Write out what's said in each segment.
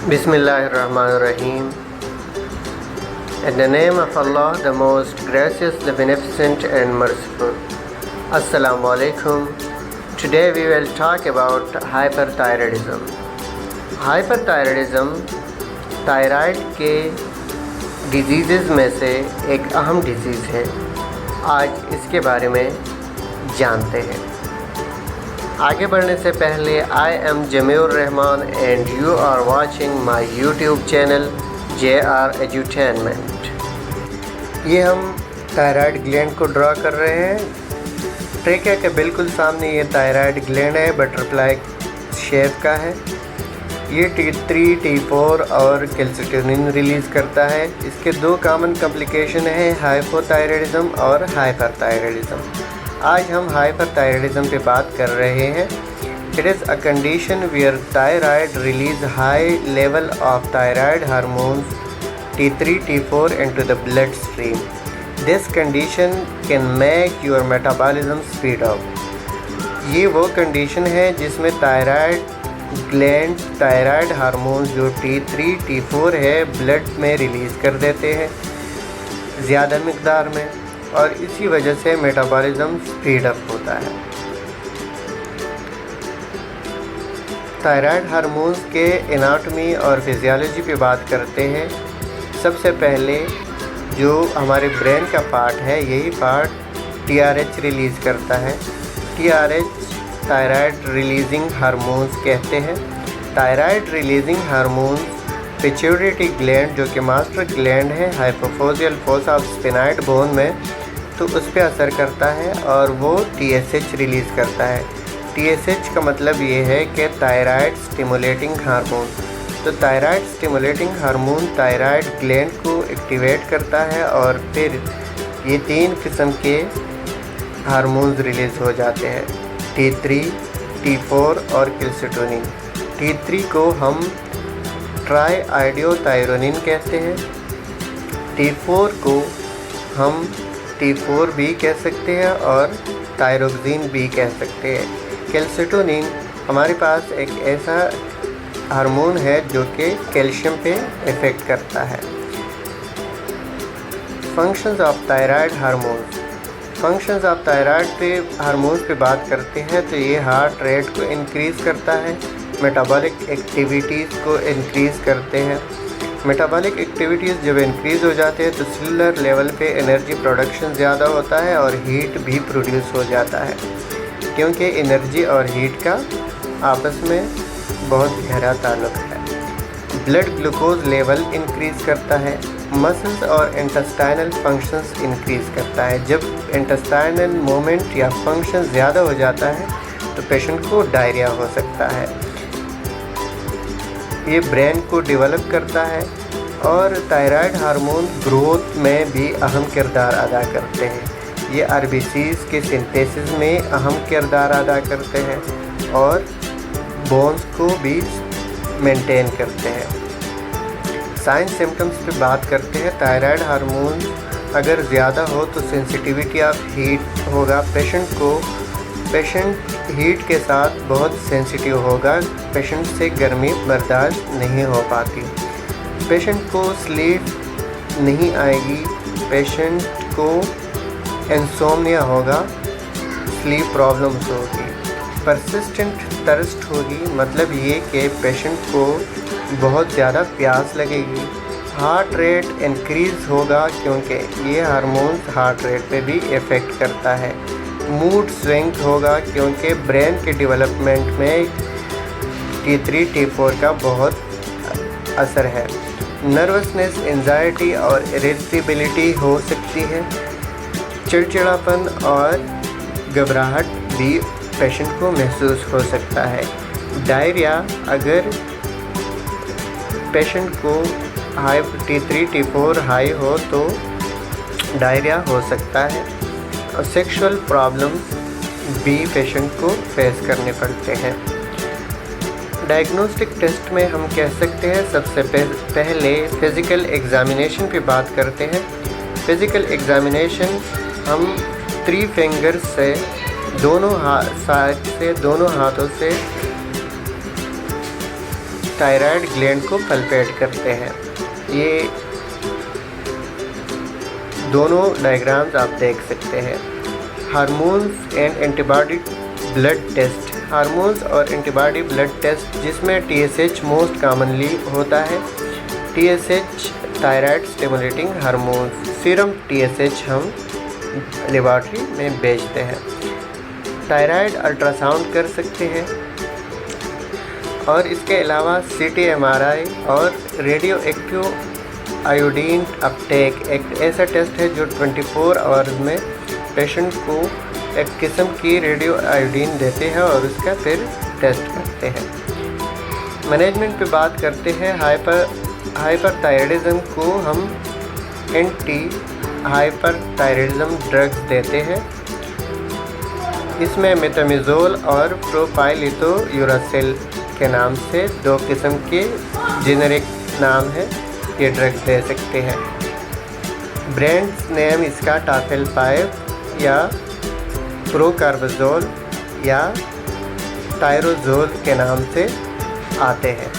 Bismillahirrahmanirrahim. In the name of Allah, the most gracious, the beneficent and merciful. Assalamu alaikum. Today we will talk about hyperthyroidism. Hyperthyroidism thyroid के disease में से एक अहम disease है। आज इसके बारे में जानते हैं। आगे बढ़ने से पहले I am Jamiur Rahman and you are watching my YouTube channel JR edutainment. ये हम थायराइड ग्लैंड को ड्रा कर रहे हैं। ट्रेकिया के बिल्कुल सामने ये थायराइड ग्लैंड है, बटरफ्लाई शेप का है। ये T3, T4 और कैल्सिटोनिन रिलीज़ करता है। इसके दो कॉमन कॉम्प्लिकेशन है, हाइपोथायराइडिज्म और हाइपरथायराइडिज्म। आज हम हाइपरथायराइडिज्म पे बात कर रहे हैं। It is a condition where thyroid release high level of thyroid hormones T3, T4 into the blood stream. This condition can make your metabolism speed up. ये वो कंडीशन है जिसमें थायराइड ग्लैंड थायराइड हार्मोन्स जो T3, T4 है blood में release कर देते हैं ज़्यादा मकदार में, और इसी वजह से मेटाबॉलिज्म स्पीड अप होता है। थायराइड हार्मोन्स के एनाटॉमी और फिजियोलॉजी पे बात करते हैं। सबसे पहले जो हमारे ब्रेन का पार्ट है, यही पार्ट TRH रिलीज़ करता है। TRH थायराइड रिलीजिंग हार्मोन्स कहते हैं। Thyroid releasing hormones pituitary gland जो कि मास्टर ग्लैंड है हाइपोफोजियल फोसा ऑफ स्फेनाइड बोन में, तो उस पर असर करता है और वो TSH रिलीज़ करता है। TSH का मतलब ये है कि थायराइड स्टिमुलेटिंग हार्मोन। तो thyroid stimulating hormone thyroid gland को एक्टिवेट करता है और फिर ये तीन किस्म के हार्मोन्स रिलीज़ हो जाते हैं, T3, T4 और कैल्सिटोनिन। T3 को हम ट्राईआइडियोथायरोनिन कहते हैं। T4 को हम T4 भी कह सकते हैं और थायरोक्सिन भी कह सकते हैं। कैल्सिटोनिन हमारे पास एक ऐसा हार्मोन है जो कि कैल्शियम पे इफ़ेक्ट करता है। Functions of thyroid hormones. Functions of thyroid पे हार्मोन्स पे बात करते हैं तो ये हार्ट रेट को इंक्रीज़ करता है, मेटाबॉलिक एक्टिविटीज़ को इंक्रीज़ करते हैं। मेटाबॉलिक एक्टिविटीज़ जब इंक्रीज़ हो जाते हैं तो सेलुलर लेवल पे एनर्जी प्रोडक्शन ज़्यादा होता है और हीट भी प्रोड्यूस हो जाता है, क्योंकि एनर्जी और हीट का आपस में बहुत गहरा ताल्लुक़ है। ब्लड ग्लूकोज लेवल इंक्रीज़ करता है। मसल्स और इंटेस्टाइनल फंक्शंस इंक्रीज़ करता है। जब इंटेस्टाइनल मूवमेंट या फंक्शन ज़्यादा हो जाता है तो पेशेंट को डायरिया हो सकता है। ये ब्रेन को डेवलप करता है और थायराइड हार्मोन ग्रोथ में भी अहम किरदार अदा करते हैं। ये RBCs के सिंथेसिस में अहम किरदार अदा करते हैं और बोन्स को भी मेंटेन करते हैं। साइन सिम्टम्स पे बात करते हैं। थायराइड हार्मोन अगर ज़्यादा हो तो सेंसिटिविटी ऑफ हीट होगा। पेशेंट हीट के साथ बहुत सेंसिटिव होगा। पेशेंट से गर्मी बर्दाश्त नहीं हो पाती। पेशेंट को स्लीप नहीं आएगी। पेशेंट को इंसोम्निया होगा, स्लीप प्रॉब्लम्स होगी। परसिस्टेंट थर्स्ट होगी, मतलब ये कि पेशेंट को बहुत ज़्यादा प्यास लगेगी। हार्ट रेट इंक्रीज़ होगा क्योंकि ये हार्मोन्स हार्ट रेट पे भी इफ़ेक्ट करता है। मूड स्विंग होगा क्योंकि ब्रेन के डेवलपमेंट में T3, T4 का बहुत असर है। नर्वसनेस, एंजाइटी और इरिटेबिलिटी हो सकती है। चिड़चिड़ापन और घबराहट भी पेशेंट को महसूस हो सकता है। डायरिया, अगर पेशेंट को T3, T4 हाई हो तो डायरिया हो सकता है। और सेक्सुअल प्रॉब्लम्स भी पेशेंट को फेस करने पड़ते हैं। डायग्नोस्टिक टेस्ट में हम कह सकते हैं सबसे पहले फ़िज़िकल एग्ज़ामिनेशन पे बात करते हैं। फ़िज़िकल एग्ज़ामिनेशन हम 3 फिंगर्स से दोनों हाथों से थायराइड ग्लैंड को पल्पेट करते हैं। ये दोनों डायग्राम्स आप देख सकते हैं। Hormones and antibody blood test, hormones और एंटीबॉडी ब्लड टेस्ट जिसमें TSH मोस्ट कॉमनली होता है। TSH thyroid stimulating hormones, serum TSH हम लेबॉर्ट्री में बेचते हैं। थायराइड अल्ट्रासाउंड कर सकते हैं और इसके अलावा CT MRI और रेडियो एक्टिव आयोडीन अपटेक एक ऐसा टेस्ट है जो 24 आवर्स में पेशेंट को एक किस्म की रेडियो आयोडीन देते हैं और उसका फिर टेस्ट करते हैं। मैनेजमेंट पे बात करते हैं। हाइपरथायराइडिज्म को हम एंटी हाइपरथायराइडिज्म ड्रग्स देते हैं। इसमें मेटामिजोल और प्रोपाइलिथोयूरासिल के नाम से 2 किस्म के जेनेरिक नाम है, ये ड्रग दे सकते हैं। ब्रांड्स नेम इसका टाफेलपाइव या प्रोकार्बाजोल या टायरोजोल के नाम से आते हैं।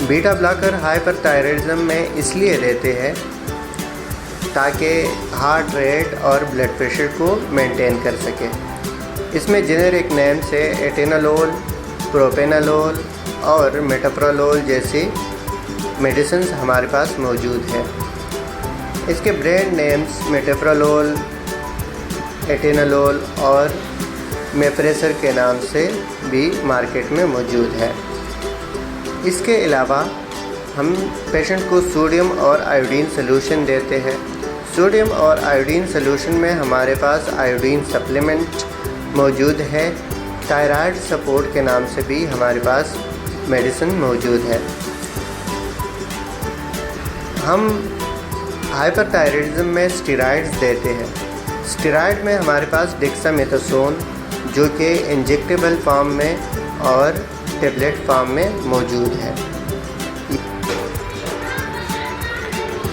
बीटा ब्लॉकर हाइपरथायराइडिज्म में इसलिए देते हैं ताकि हार्ट रेट और ब्लड प्रेशर को मेंटेन कर सके। इसमें जेनेरिक नेम से एटेनोलोल, प्रोपेनोलोल और मेटोप्रोलोल जैसी मेडिसिन्स हमारे पास मौजूद है। इसके ब्रांड नेम्स मेटोप्रोलोल, एटेनोलोल और मेप्रेसर के नाम से भी मार्केट में मौजूद है। इसके अलावा हम पेशेंट को सोडियम और आयोडीन सॉल्यूशन देते हैं। सोडियम और आयोडीन सॉल्यूशन में हमारे पास आयोडीन सप्लीमेंट मौजूद है। थायराइड सपोर्ट के नाम से भी हमारे पास मेडिसिन मौजूद है। हम हाइपरथायराइडिज्म में स्टेरॉइड्स देते हैं। स्टेरॉइड में हमारे पास डेक्सामेथासोन जो कि इंजेक्टेबल फॉर्म में और टेबलेट फॉर्म में मौजूद है।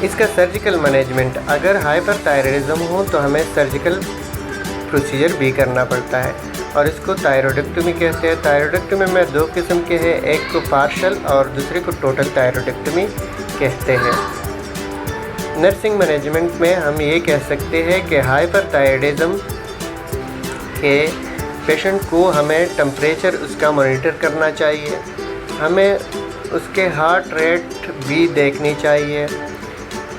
इसका सर्जिकल मैनेजमेंट, अगर हाइपरथायराइडिज्म हो तो हमें सर्जिकल प्रोसीजर भी करना पड़ता है और इसको थायरॉइडेक्टोमी कहते हैं। थायरॉइडेक्टोमी में 2 किस्म के हैं, एक को पार्शल और दूसरे को टोटल थायरॉइडेक्टोमी कहते हैं। नर्सिंग मैनेजमेंट में हम ये कह सकते हैं कि हाइपरथायराइडिज्म के पेशेंट को हमें टेम्परेचर उसका मॉनिटर करना चाहिए, हमें उसके हार्ट रेट भी देखनी चाहिए,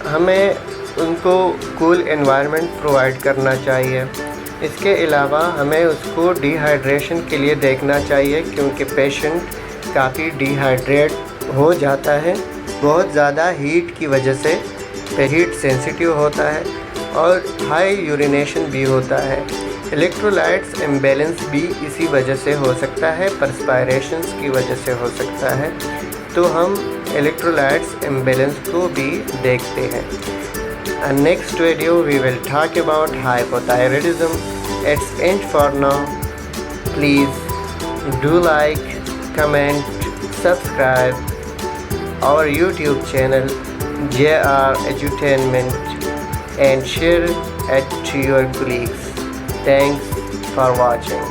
हमें उनको कूल एनवायरनमेंट प्रोवाइड करना चाहिए। इसके अलावा हमें उसको डिहाइड्रेशन के लिए देखना चाहिए क्योंकि पेशेंट काफ़ी डिहाइड्रेट हो जाता है, बहुत ज़्यादा हीट की वजह से हीट सेंसिटिव होता है और हाई यूरिनेशन भी होता है। इलेक्ट्रोलाइट्स इम्बैलेंस भी इसी वजह से हो सकता है, पर्सपायरेशंस की वजह से हो सकता है, तो हम इलेक्ट्रोलाइट्स इम्बैलेंस को भी देखते हैं। And next video we will talk about hypothyroidism. It's end for now. Please do like, comment, subscribe our YouTube channel JR Edutainment and share it to your colleagues. Thanks for watching.